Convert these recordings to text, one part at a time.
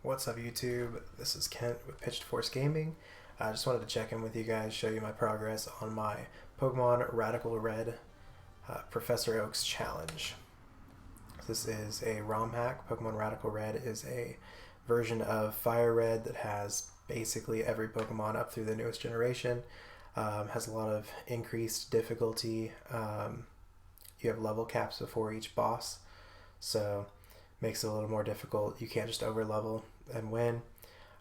What's up YouTube? This is Kent with Pitch to Force Gaming. I just wanted to check in with you guys, show you my progress on my Pokemon Radical Red Professor Oak's challenge. This is a ROM hack. Pokemon Radical Red is a version of Fire Red that has basically every Pokemon up through the newest generation. Has a lot of increased difficulty. You have level caps before each boss, so makes it a little more difficult. You can't just over level and win.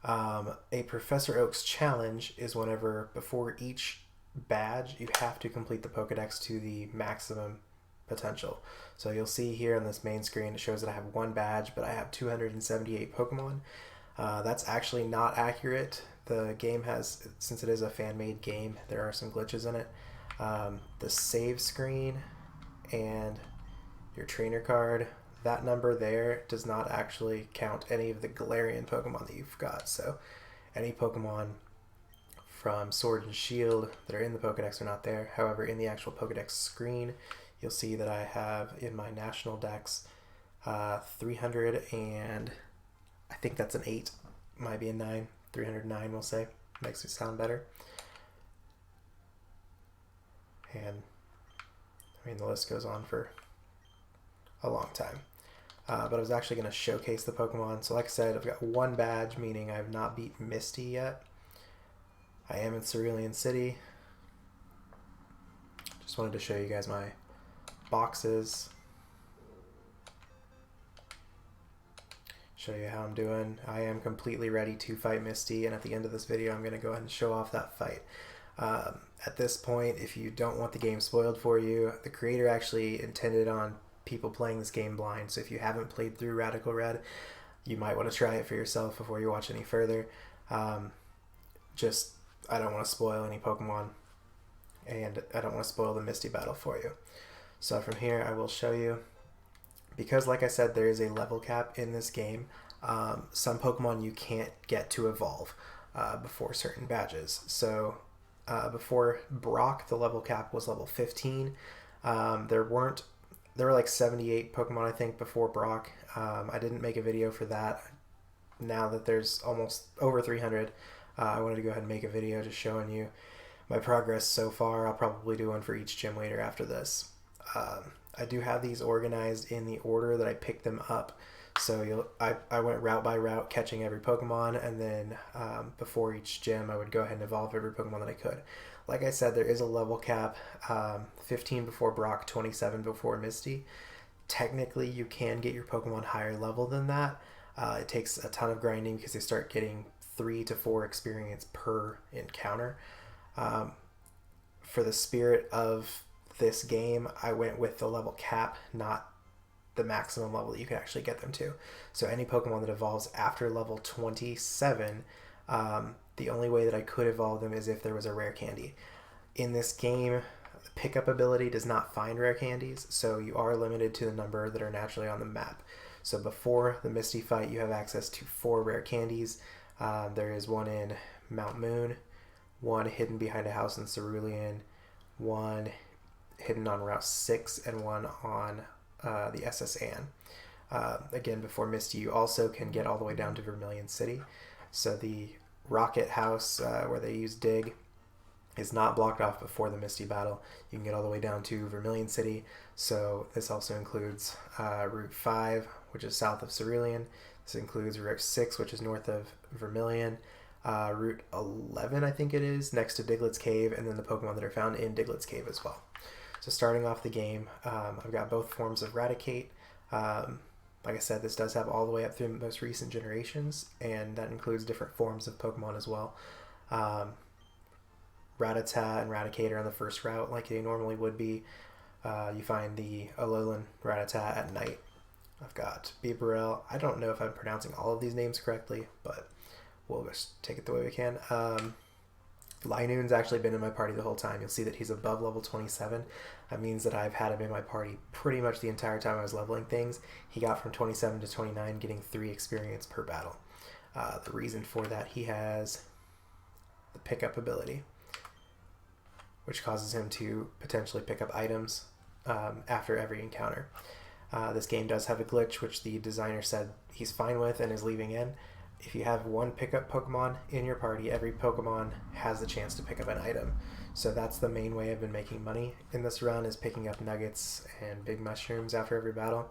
A Professor Oak's challenge is whenever before each badge you have to complete the Pokedex to the maximum potential. So you'll see here on this main screen it shows that I have one badge, but I have 278 Pokemon. That's actually not accurate. The game has, since it is a fan-made game, there are some glitches in it. The save screen and your trainer card, that number there does not actually count any of the Galarian Pokemon that you've got. So any Pokemon from Sword and Shield that are in the Pokedex are not there. However, in the actual Pokedex screen, you'll see that I have in my national dex 300 and I think that's an 8, might be a 9, 309 we'll say, makes it sound better. And I mean the list goes on for a long time. But I was actually going to showcase the Pokemon. So like I said, I've got one badge, meaning I have not beat Misty yet. I am in Cerulean City. Just wanted to show you guys my boxes. Show you how I'm doing. I am completely ready to fight Misty, and at the end of this video I'm going to go ahead and show off that fight. At this point, if you don't want the game spoiled for you, the creator actually intended on people playing this game blind, so if you haven't played through Radical Red, you might want to try it for yourself before you watch any further. I don't want to spoil any Pokemon, and I don't want to spoil the Misty battle for you. So from here I will show you, because like I said there is a level cap in this game, some Pokemon you can't get to evolve before certain badges. So before Brock the level cap was level 15. There were like 78 Pokemon, I think, before Brock. I didn't make a video for that. Now that there's almost over 300, I wanted to go ahead and make a video just showing you my progress so far. I'll probably do one for each gym leader after this. I do have these organized in the order that I picked them up. So I went route by route, catching every Pokemon, and then before each gym, I would go ahead and evolve every Pokemon that I could. Like I said, there is a level cap, 15 before Brock, 27 before Misty. Technically, you can get your Pokemon higher level than that. It takes a ton of grinding because they start getting 3 to 4 experience per encounter. For the spirit of this game, I went with the level cap, not the maximum level that you can actually get them to. So any Pokemon that evolves after level 27, the only way that I could evolve them is if there was a rare candy. In this game, the pickup ability does not find rare candies, so you are limited to the number that are naturally on the map. So before the Misty fight, you have access to 4 rare candies. There is one in Mount Moon, one hidden behind a house in Cerulean, one hidden on Route 6, and one on the SS Anne. Again, before Misty, you also can get all the way down to Vermilion City. So the Rocket House, where they use Dig, is not blocked off before the Misty battle. You can get all the way down to Vermilion City. So this also includes Route 5, which is south of Cerulean. This includes Route 6, which is north of Vermilion. Route 11, I think it is, next to Diglett's Cave, and then the Pokemon that are found in Diglett's Cave as well. So starting off the game, I've got both forms of Raticate. Like I said, this does have all the way up through the most recent generations, and that includes different forms of Pokemon as well. Rattata and Raticate are on the first route like they normally would be. You find the Alolan Rattata at night. I've got Bibarel. I don't know if I'm pronouncing all of these names correctly, but we'll just take it the way we can. Linoon's actually been in my party the whole time. You'll see that he's above level 27. That means that I've had him in my party pretty much the entire time I was leveling things. He got from 27 to 29, getting 3 experience per battle. The reason for that, he has the pickup ability, which causes him to potentially pick up items after every encounter. This game does have a glitch, which the designer said he's fine with and is leaving in. if you have one pickup Pokemon in your party, every Pokemon has the chance to pick up an item. So that's the main way I've been making money in this run, is picking up nuggets and big mushrooms after every battle.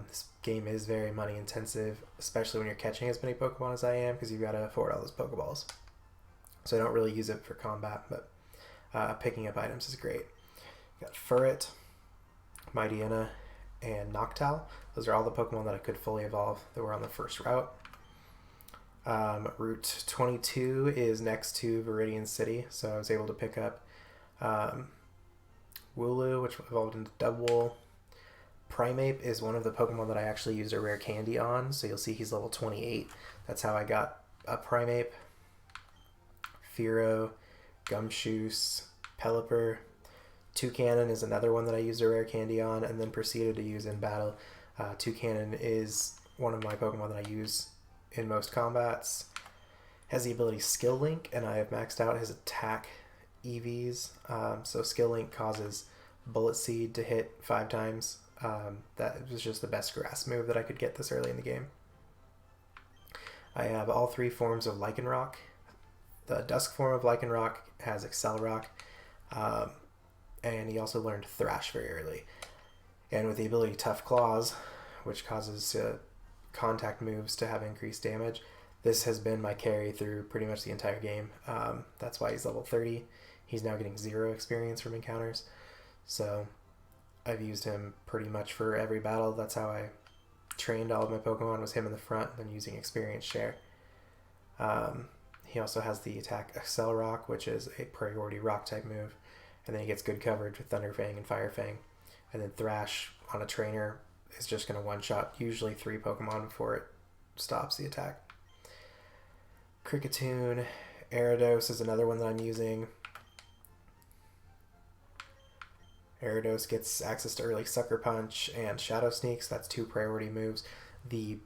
This game is very money intensive, especially when you're catching as many Pokemon as I am, because you've got to afford all those Pokeballs. So I don't really use it for combat, but picking up items is great. Got Furret, Mightyena, and Noctowl. Those are all the Pokemon that I could fully evolve that were on the first route. Route 22 is next to Viridian City, so I was able to pick up Wooloo, which evolved into Dubwool. Primeape is one of the Pokemon that I actually used a rare candy on, so you'll see he's level 28. That's how I got a Primeape. Fearow, Gumshoos, Pelipper. Toucanon is another one that I used a rare candy on and then proceeded to use in battle. Toucanon is one of my Pokemon that I use in most combats. Has the ability Skill Link, and I have maxed out his attack EVs. So Skill Link causes Bullet Seed to hit 5 times. That was just the best grass move that I could get this early in the game. I have all 3 forms of Lycanroc. The Dusk form of Lycanroc has Accelerock, and he also learned Thrash very early. And with the ability Tough Claws, which causes contact moves to have increased damage, this has been my carry through pretty much the entire game. That's why he's level 30. He's now getting 0 experience from encounters. So I've used him pretty much for every battle. That's how I trained all of my Pokemon, was him in the front, then using experience share. He also has the attack Accelerock, which is a priority rock type move. And then he gets good coverage with Thunder Fang and Fire Fang. And then Thrash on a trainer is just going to one-shot usually 3 Pokemon before it stops the attack. Kricketune, Gyarados is another one that I'm using. Gyarados gets access to early Sucker Punch and Shadow Sneaks. That's 2 priority moves. The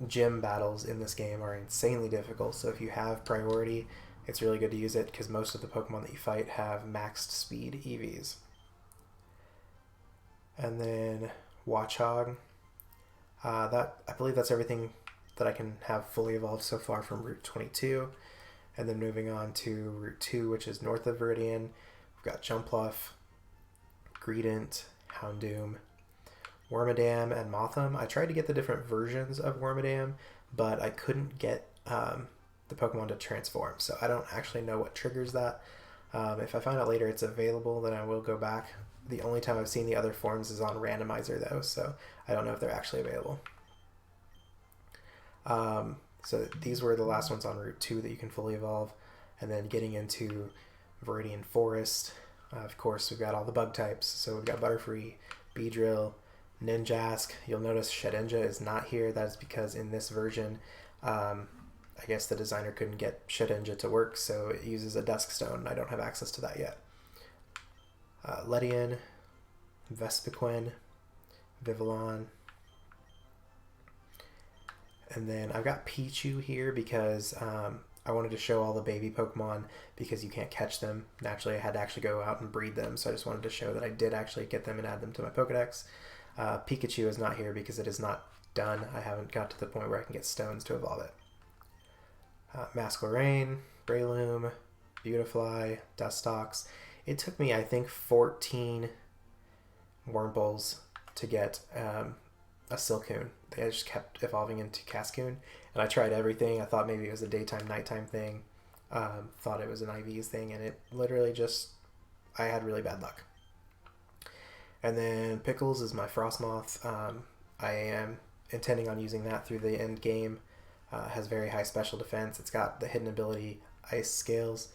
gym battles in this game are insanely difficult, so if you have priority, it's really good to use it because most of the Pokemon that you fight have maxed speed EVs. And then Watchog. I believe that's everything that I can have fully evolved so far from Route 22. And then moving on to Route 2, which is north of Viridian, we've got Jumpluff, Greedent, Houndoom, Wormadam, and Mothim. I tried to get the different versions of Wormadam, but I couldn't get the Pokemon to transform, so I don't actually know what triggers that. If I find out later it's available, then I will go back. The only time I've seen the other forms is on Randomizer, though, so I don't know if they're actually available. So these were the last ones on Route 2 that you can fully evolve. And then getting into Viridian Forest, of course, we've got all the bug types. So we've got Butterfree, Beedrill, Ninjask. You'll notice Shedinja is not here. That's because in this version, I guess the designer couldn't get Shedinja to work, so it uses a Dusk Stone, and I don't have access to that yet. Ledian, Vespiquen, Vivillon. And then I've got Pichu here because I wanted to show all the baby Pokemon because you can't catch them. Naturally, I had to actually go out and breed them, so I just wanted to show that I did actually get them and add them to my Pokedex. Pikachu is not here because it is not done. I haven't got to the point where I can get stones to evolve it. Masquerain, Breloom, Beautifly, Dustox. It took me, I think, 14 Wurmples to get a Silcoon. They just kept evolving into Cascoon, and I tried everything. I thought maybe it was a daytime, nighttime thing. Thought it was an IVs thing, and it literally just, I had really bad luck. And then Pickles is my Frostmoth. I am intending on using that through the end game. Has very high special defense. It's got the hidden ability Ice Scales.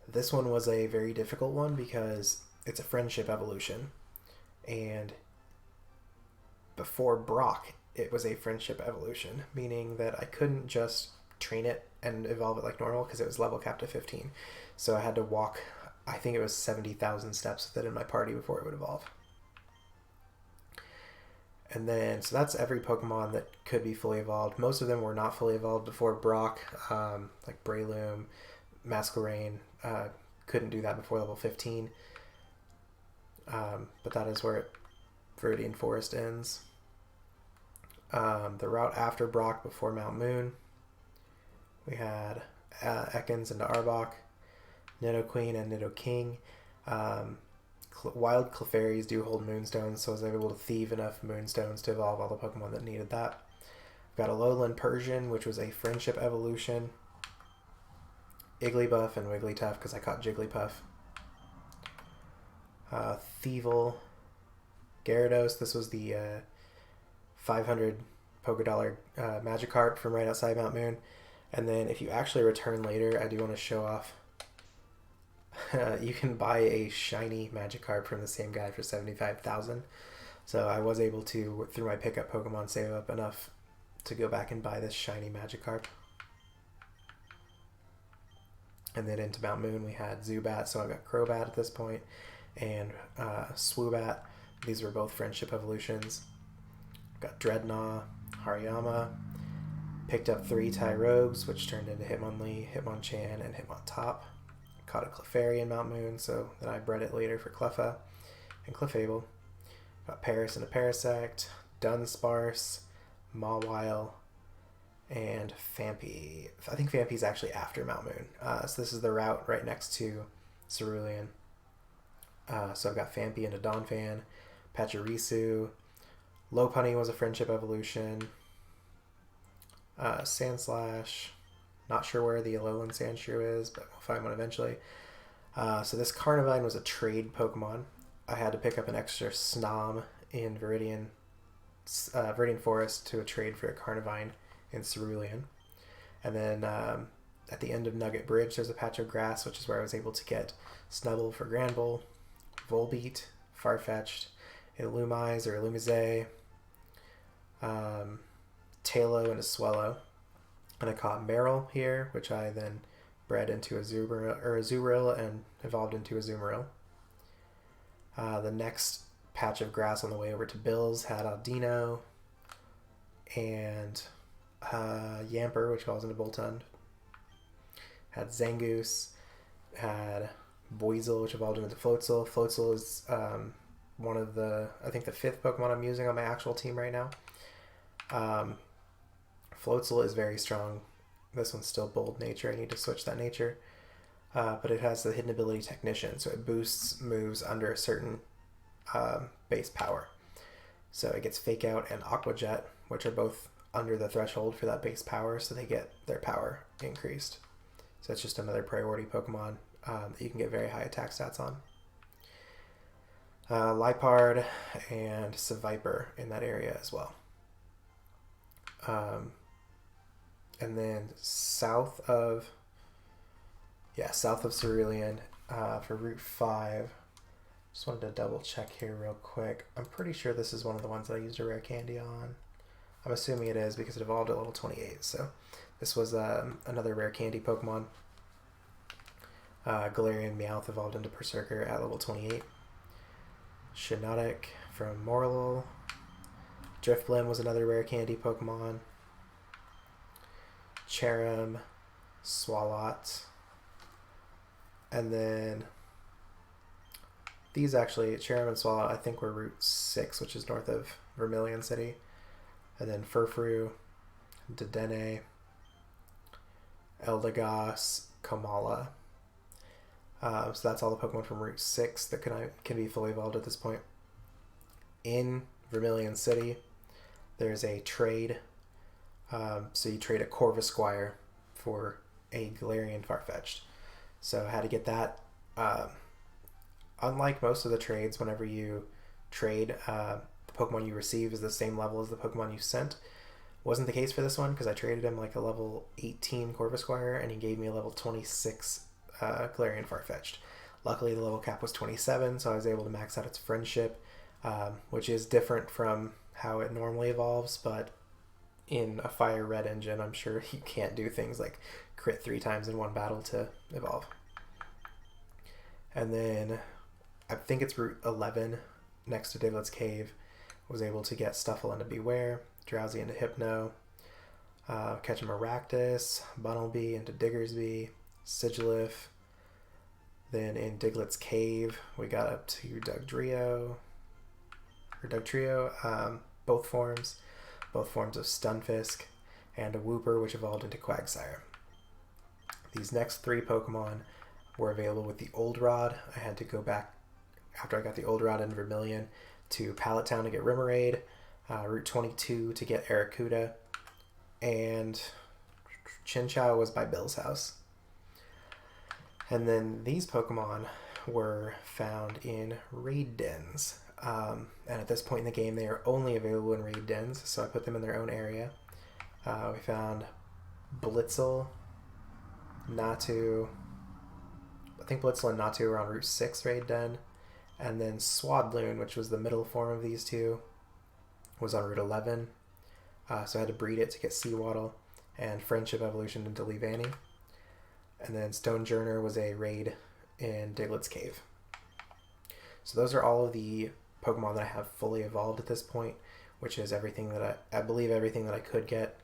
This one was a very difficult one because it's a friendship evolution, and before Brock it was a friendship evolution, meaning that I couldn't just train it and evolve it like normal because it was level capped to 15. So I had to walk, I think it was 70,000 steps with it in my party before it would evolve. And then, so that's every Pokemon that could be fully evolved. Most of them were not fully evolved before Brock, like Breloom, Masquerain, couldn't do that before level 15. But that is where Viridian Forest ends. The route after Brock before Mount Moon, we had Ekans into Arbok, Nidoqueen and Nidoking. Wild Clefairies do hold Moonstones, so I was able to thieve enough Moonstones to evolve all the Pokemon that needed that. Got a Lowland Persian, which was a Friendship evolution. Igglybuff and Wigglytuff, because I caught Jigglypuff. Thievul, Gyarados. This was the 500 Pokédollar Magikarp from right outside Mount Moon. And then if you actually return later, I do want to show off. You can buy a shiny Magikarp from the same guy for 75,000. So I was able to, through my pickup Pokemon, save up enough to go back and buy this shiny Magikarp. And then into Mount Moon we had Zubat, so I've got Crobat at this point, and Swoobat. These were both Friendship evolutions. Got Dreadnought, Hariyama. Picked up 3 Tyrogues, which turned into Hitmonlee, Hitmonchan, and Hitmontop. Caught a Clefairy in Mount Moon, so then I bred it later for Cleffa and Clefable. Got Paris and a Parasect, Dunsparce, Mawile, and Phanpy. I think Phanpy's actually after Mount Moon. So this is the route right next to Cerulean. So I've got Phanpy into Donphan, Pachirisu. Lopunny was a Friendship evolution. Sandslash. Not sure where the Alolan Sandshrew is, but we'll find one eventually. So this Carnivine was a trade Pokemon. I had to pick up an extra Snom in Viridian Forest to a trade for a Carnivine in Cerulean. And then at the end of Nugget Bridge, there's a patch of grass, which is where I was able to get Snubbull for Granbull, Volbeat, Farfetch'd, Illumise or Illumise, Tailo and a Swellow. And I caught Meryl here, which I then bred into a Azumarill and evolved into a Azumarill. The next patch of grass on the way over to Bill's had Aldino and Yamper, which evolves into Boltund. Had Zangoose, had Boizel, which evolved into Floatzel. Floatzel is one of the, I think the 5th Pokemon I'm using on my actual team right now. Floatzel is very strong. This one's still Bold Nature. I need to switch that nature. But it has the hidden ability Technician, so it boosts moves under a certain base power. So it gets Fake Out and Aqua Jet, which are both under the threshold for that base power, so they get their power increased. So it's just another priority Pokemon that you can get very high attack stats on. Liepard and Seviper in that area as well. And then south of Cerulean for Route 5. Just wanted to double check here real quick. I'm pretty sure this is one of the ones that I used a rare candy on. I'm assuming it is because it evolved at level 28. So this was another rare candy Pokemon. Galarian Meowth evolved into Berserker at level 28. Shiinotic from Morlul. Drifblim was another rare candy Pokemon. Cherrim, Swalot, and then these actually, Cherrim and Swalot, I think were Route 6, which is north of Vermilion City, and then Furfrou, Dedenne, Eldegoss, Komala. So that's all the Pokemon from Route 6 that can be fully evolved at this point. In Vermilion City, there's a trade. So you trade a Corvisquire for a Galarian Farfetch'd. So I had to get that. Unlike most of the trades, whenever you trade, the Pokemon you receive is the same level as the Pokemon you sent. Wasn't the case for this one because I traded him like a level 18 Corvisquire and he gave me a level 26 Galarian Farfetch'd. Luckily the level cap was 27, so I was able to max out its friendship, which is different from how it normally evolves, but in a Fire Red engine, I'm sure you can't do things like crit 3 times in one battle to evolve. And then I think it's Route 11 next to Diglett's Cave. Was able to get Stuffle into Beware, Drowsy into Hypno, catch a Maractus, Bunnelby into Diggersby, Sigilyph. Then in Diglett's Cave, we got up to Dugtrio, both forms. both forms of Stunfisk, and a Wooper, which evolved into Quagsire. These next 3 Pokemon were available with the Old Rod. I had to go back, after I got the Old Rod in Vermilion, to Pallet Town to get Remoraid, Route 22 to get Arrokuda, and Chinchou was by Bill's house. And then these Pokemon were found in raid dens. And at this point in the game, they are only available in raid dens, so I put them in their own area. We found Blitzel, Natu. I think Blitzel and Natu were on Route 6 raid den. And then Swadloon, which was the middle form of these two, was on Route 11. So I had to breed it to get Seawaddle, and Friendship evolution into Leavanny. And then Stonejourner was a raid in Diglett's Cave. So those are all of the Pokemon that I have fully evolved at this point, which is everything that I believe everything that I could get.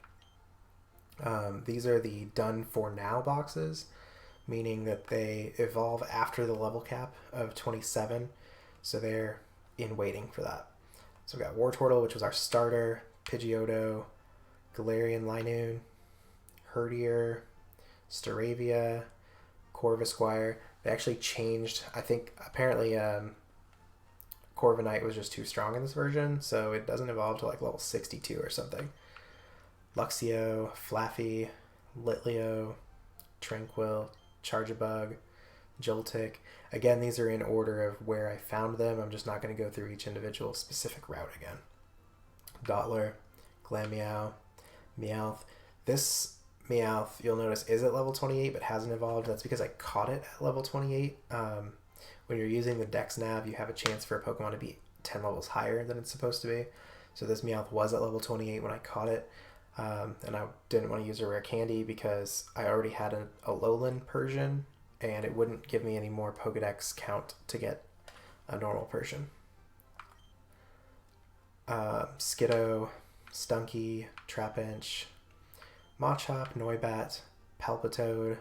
These are the done for now boxes, meaning that they evolve after the level cap of 27, so they're in waiting for that. So we got Wartortle, which was our starter, Pidgeotto, Galarian Linoone, Herdier, Staravia, Corvisquire. They actually changed, I think, apparently Corviknight was just too strong in this version, so it doesn't evolve to like level 62 or something. Luxio, Flaffy, Litleo, Tranquil, Charjabug, Joltik. Again, these are in order of where I found them. I'm just not going to go through each individual specific route again. Dottler, Glameow, Meowth. This Meowth, you'll notice, is at level 28 but hasn't evolved. That's because I caught it at level 28. When you're using the Dex Nav, you have a chance for a Pokemon to be 10 levels higher than it's supposed to be. So this Meowth was at level 28 when I caught it. And I didn't want to use a rare candy because I already had a Alolan Persian, and it wouldn't give me any more Pokedex count to get a normal Persian. Skiddo, Stunky, Trapinch, Machop, Noibat, Palpitoad,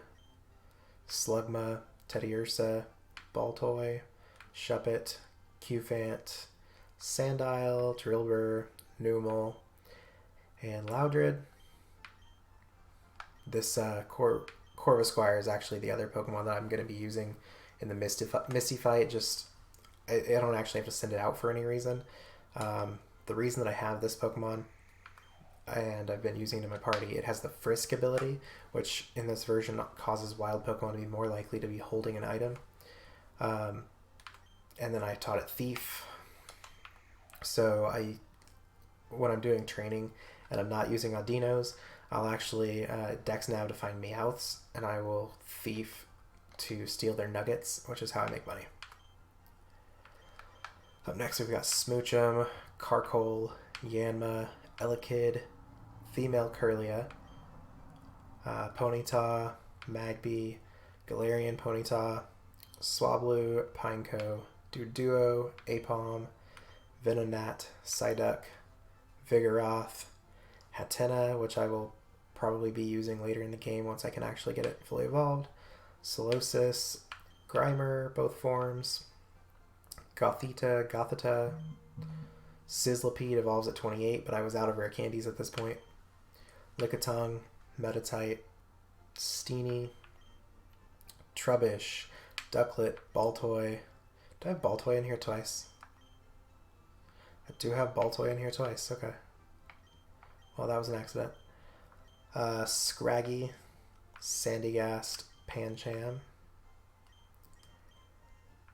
Slugma, Teddiursa, Baltoy, Shuppet, Cufant, Sandile, Drillbur, Numel, and Loudred. This Corvisquire is actually the other Pokemon that I'm going to be using in the Misty fight. Just I don't actually have to send it out for any reason. The reason that I have this Pokemon, and I've been using it in my party, it has the Frisk ability, which in this version causes wild Pokemon to be more likely to be holding an item. And then I taught it Thief. So when I'm doing training and I'm not using Audinos, I'll actually Dex Nav to find Meowths, and I will Thief to steal their nuggets, which is how I make money. Up next, we've got Smoochum, Carkol, Yanma, Elekid, Female Curlia, Ponyta, Magby, Galarian Ponyta, Swablu, Pineco, Doduo, Apom, Venonat, Psyduck, Vigoroth, Hatenna, which I will probably be using later in the game once I can actually get it fully evolved, Solosis, Grimer, both forms, Gothita, Sizzlipede evolves at 28, but I was out of rare candies at this point, Lickitung, Metatite, Steenie, Trubbish, Ducklet, Baltoy. Do I have Baltoy in here twice? I do have Baltoy in here twice, okay. Well, that was an accident. Scraggy, Sandygast, Pancham,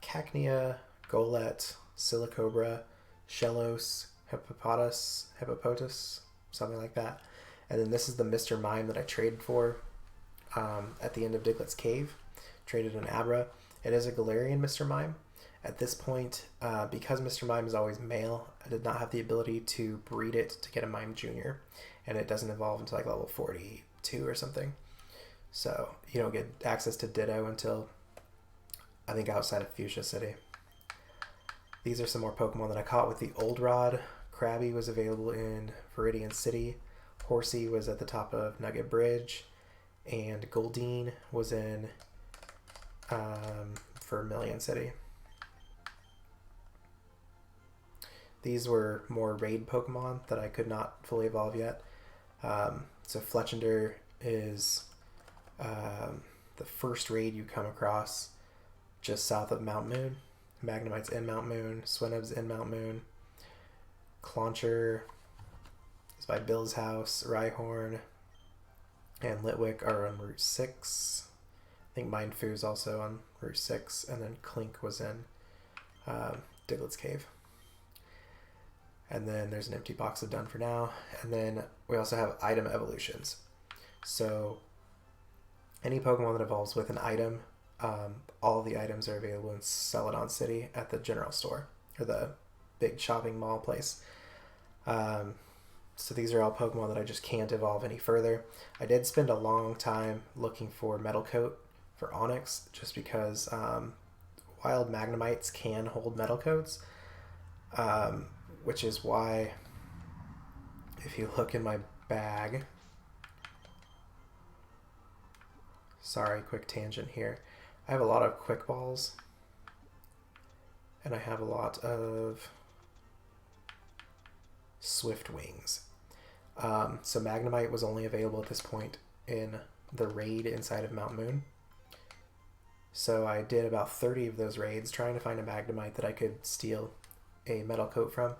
Cacnea, Golett, Silicobra, Shellos, Hippopotas, something like that. And then this is the Mr. Mime that I traded for at the end of Diglett's Cave. Traded an Abra. It is a Galarian Mr. Mime. At this point, because Mr. Mime is always male, I did not have the ability to breed it to get a Mime Junior, and it doesn't evolve until like level 42 or something. So you don't get access to Ditto until, I think, outside of Fuchsia City. These are some more Pokemon that I caught with the Old Rod. Krabby was available in Viridian City. Horsey was at the top of Nugget Bridge, and Goldeen was in Vermilion City. These were more raid Pokemon that I could not fully evolve yet. So Fletchinder is the first raid you come across just south of Mount Moon. Magnemite's in Mount Moon. Swinub's in Mount Moon. Clauncher is by Bill's house. Rhyhorn and Litwick are on Route 6. I think Mindfu is also on Route 6. And then Clink was in Diglett's Cave. And then there's an empty box of Done for Now. And then we also have item evolutions. So any Pokemon that evolves with an item, all the items are available in Celadon City at the general store, or the big shopping mall place. So these are all Pokemon that I just can't evolve any further. I did spend a long time looking for Metal Coat for Onix, just because wild Magnemites can hold Metal Coats, which is why, if you look in my bag, sorry, quick tangent here, I have a lot of Quick Balls, and I have a lot of Swift Wings. So Magnemite was only available at this point in the raid inside of Mount Moon. So I did about 30 of those raids trying to find a Magnemite that I could steal a Metal Coat from.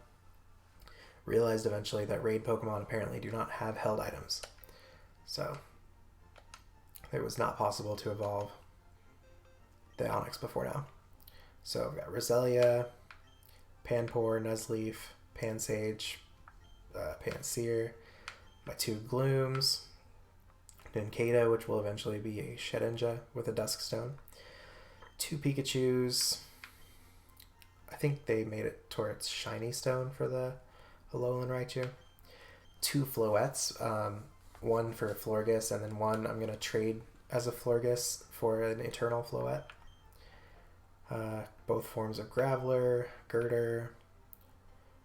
Realized eventually that raid Pokemon apparently do not have held items. So it was not possible to evolve the Onix before now. So I've got Roselia, Panpour, Nuzleaf, Pansage, Pansear, my 2 Glooms, Nincada, which will eventually be a Shedinja with a Duskstone, 2 Pikachus. I think they made it towards Shiny Stone for the Alolan Raichu. 2 Floettes, one for Florges, and then one I'm going to trade as a Florges for an Eternal Floette. Both forms of Graveler, Girder,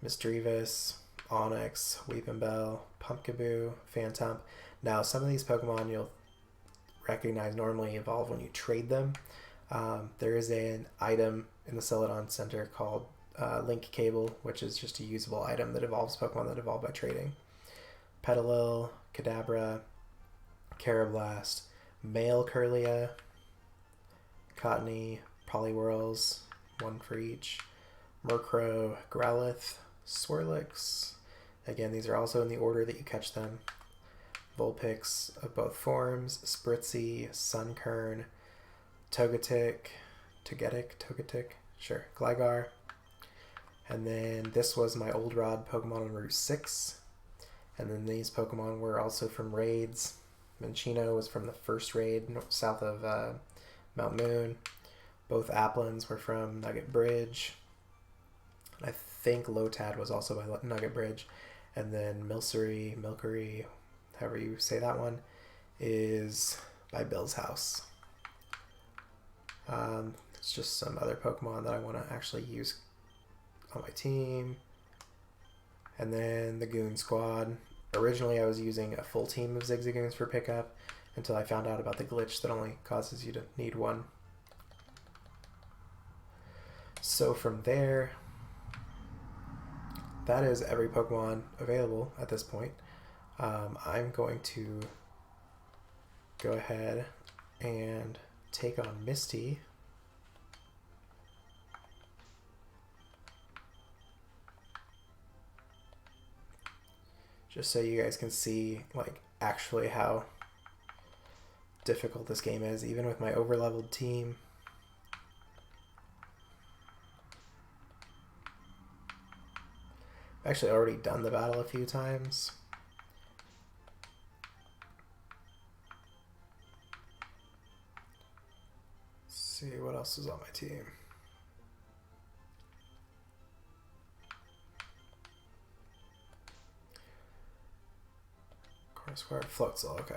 Misdreavus, Onix, Weepinbell, Pumpkaboo, Phantump. Now, some of these Pokemon you'll recognize normally evolve when you trade them. There is an item in the Celadon Center called Link Cable, which is just a usable item that evolves Pokemon that evolve by trading. Petalil, Kadabra, Carablast, Male Curlia, Cottonee, Poliwhirls, one for each, Murkrow, Growlithe, Swirlix. Again, these are also in the order that you catch them. Vulpix of both forms, Spritzee, Sunkern, Togetic, sure, Gligar. And then this was my Old Rod Pokemon on Route 6. And then these Pokemon were also from raids. Minccino was from the first raid south of Mount Moon. Both Applins were from Nugget Bridge. I think Lotad was also by Nugget Bridge. And then Milcery, however you say that one, is by Bill's house. It's just some other Pokemon that I want to actually use on my team. And then the Goon Squad. Originally I was using a full team of Zigzagoons for pickup until I found out about the glitch that only causes you to need one. So from there, that is every Pokemon available at this point. I'm going to go ahead and take on Misty. Just so you guys can see, like, actually how difficult this game is, even with my overleveled team. I've actually already done the battle a few times. Let's see what else is on my team. Square Floatzel, okay.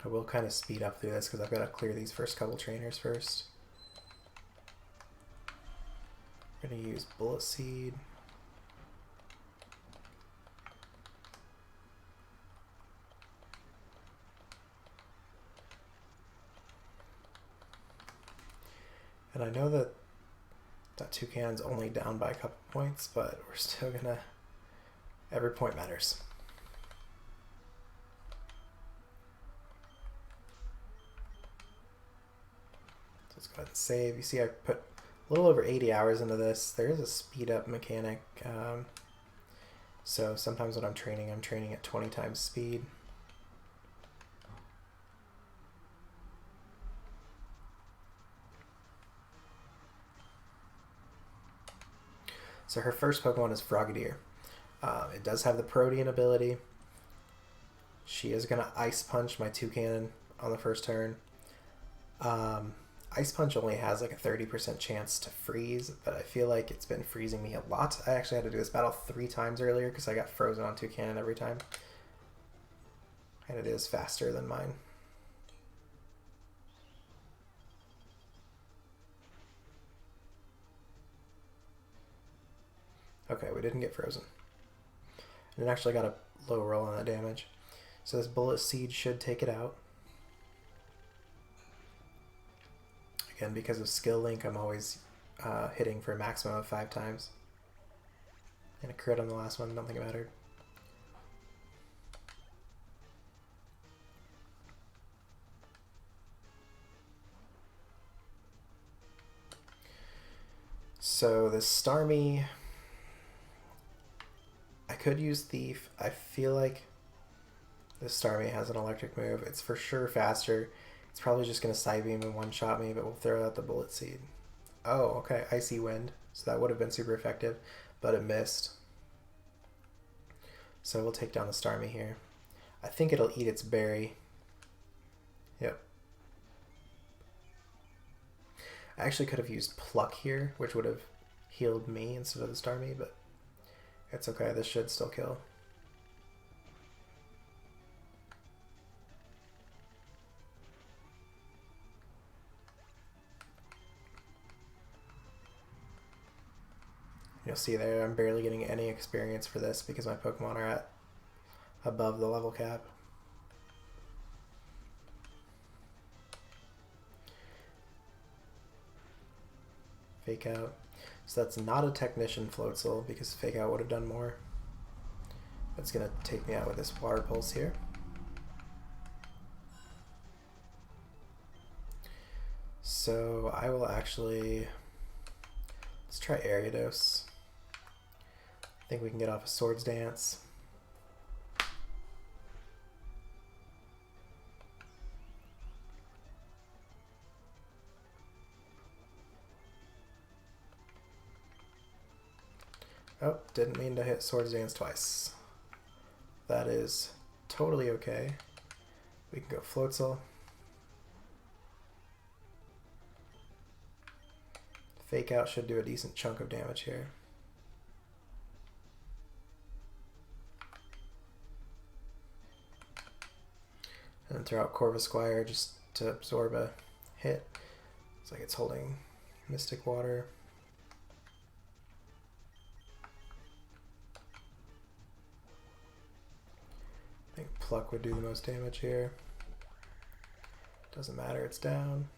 I will kind of speed up through this because I've got to clear these first couple trainers first. going to use Bullet Seed. And I know that Toucan's only down by a couple points, but we're still gonna, every point matters. So let's go ahead and save. You see I put a little over 80 hours into this. There is a speed up mechanic. So sometimes when I'm training at 20 times speed. So her first Pokemon is Frogadier. It does have the Protean ability. She is going to Ice Punch my Toucan on the first turn. Ice Punch only has like a 30% chance to freeze, but I feel like it's been freezing me a lot. I actually had to do this battle 3 times earlier because I got frozen on Toucan every time. And it is faster than mine. Okay, we didn't get frozen. And it actually got a low roll on that damage. So this Bullet Seed should take it out. Again, because of Skill Link, I'm always hitting for a maximum of 5 times. And a crit on the last one, don't think it mattered. So this Starmie, I could use Thief. I feel like this Starmie has an electric move. It's for sure faster. It's probably just going to Psybeam and one-shot me, but we'll throw out the Bullet Seed. Oh, okay, Icy Wind. So that would have been super effective, but it missed. So we'll take down the Starmie here. I think it'll eat its berry. Yep. I actually could have used Pluck here, which would have healed me instead of the Starmie, but it's okay. This should still kill. You'll see there, I'm barely getting any experience for this because my Pokemon are at above the level cap. Fake Out. So that's not a Technician Floatzel because Fake Out would have done more. It's going to take me out with this Water Pulse here. So I will actually, let's try Ariados. I think we can get off a Swords Dance. Oh, didn't mean to hit Swords Dance twice. That is totally okay. We can go Floatzel. Fake Out should do a decent chunk of damage here. And then throw out Corvisquire just to absorb a hit. It's like it's holding Mystic Water. I think Pluck would do the most damage here. Doesn't matter, it's down.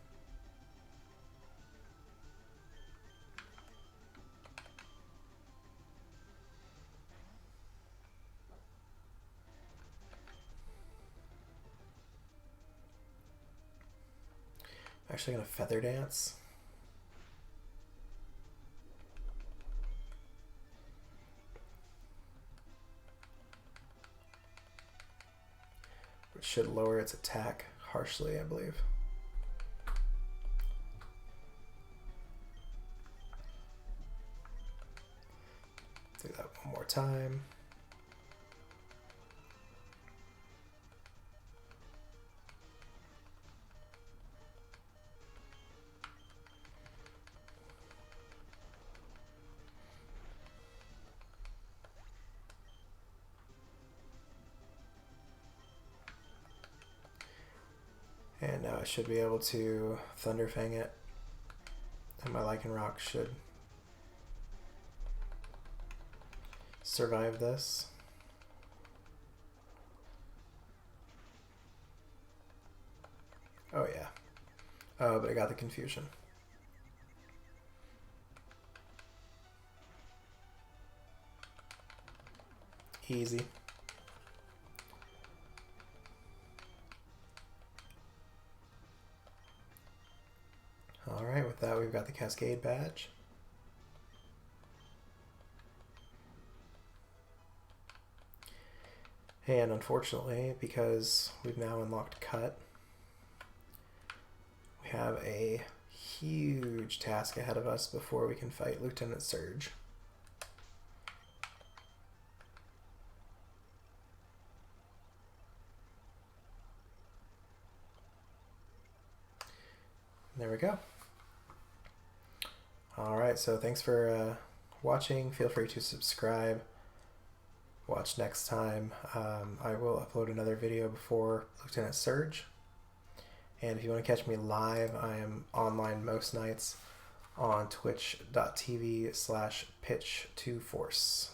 I'm actually gonna Feather Dance. Which should lower its attack harshly, I believe. Do that one more time. And now I should be able to Thunderfang it. And my Lycanroc should survive this. Oh yeah. Oh, but I got the confusion. Easy. Alright, with that we've got the Cascade badge. And unfortunately, because we've now unlocked Cut, we have a huge task ahead of us before we can fight Lieutenant Surge. There we go. Alright, so thanks for watching. Feel free to subscribe. Watch next time. I will upload another video before Lieutenant Surge. And if you want to catch me live, I am online most nights on twitch.tv/pitch2force.